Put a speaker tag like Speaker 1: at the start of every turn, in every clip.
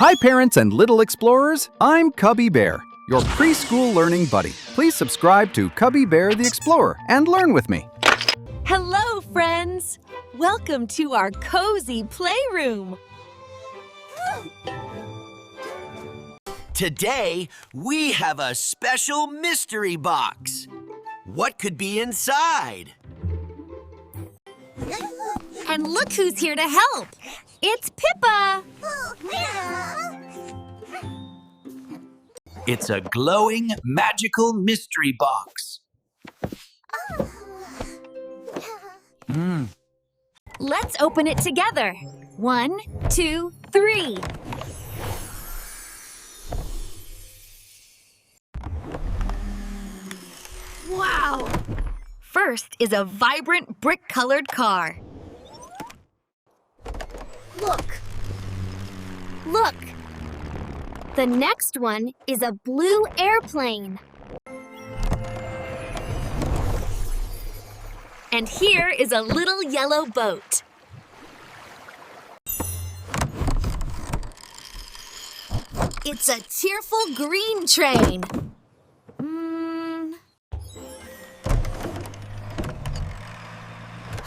Speaker 1: Hi parents and little explorers, I'm Cubby Bear, your preschool learning buddy. Please subscribe to Cubby Bear the Explorer and learn with me.
Speaker 2: Hello friends! Welcome to our cozy playroom.
Speaker 3: Today, we have a special mystery box. What could be inside?
Speaker 2: And look who's here to help! It's Pippa!
Speaker 3: It's a glowing, magical mystery box.
Speaker 2: Let's open it together. 1, 2, 3. Wow! First is a vibrant brick-colored car. Look! The next one is a blue airplane. And here is a little yellow boat. It's a cheerful green train.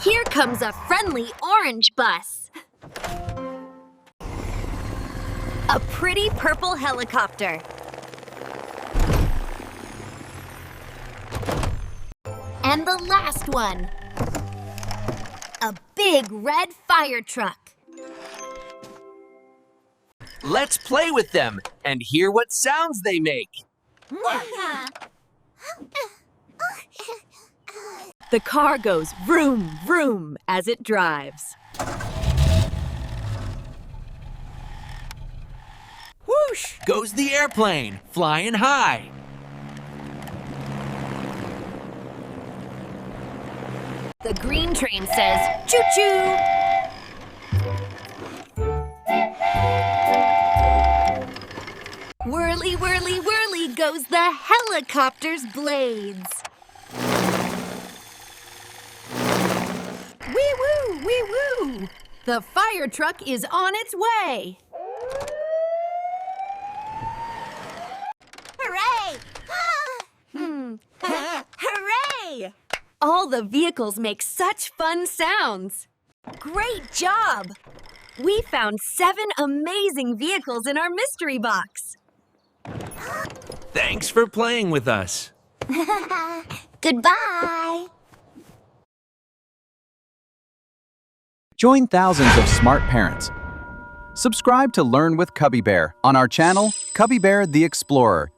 Speaker 2: Here comes a friendly orange bus. A pretty purple helicopter. And the last one. A big red fire truck.
Speaker 3: Let's play with them and hear what sounds they make.
Speaker 2: The car goes vroom, vroom as it drives.
Speaker 3: Whoosh goes the airplane, flying high.
Speaker 2: The green train says, choo-choo! Whirly, whirly, whirly goes the helicopter's blades. Wee-woo, wee-woo! The fire truck is on its way. Hooray! Hooray! All the vehicles make such fun sounds. Great job! We found 7 amazing vehicles in our mystery box.
Speaker 3: Thanks for playing with us.
Speaker 2: Goodbye!
Speaker 1: Join thousands of smart parents. Subscribe to Learn with Cubby Bear on our channel, Cubby Bear the Explorer,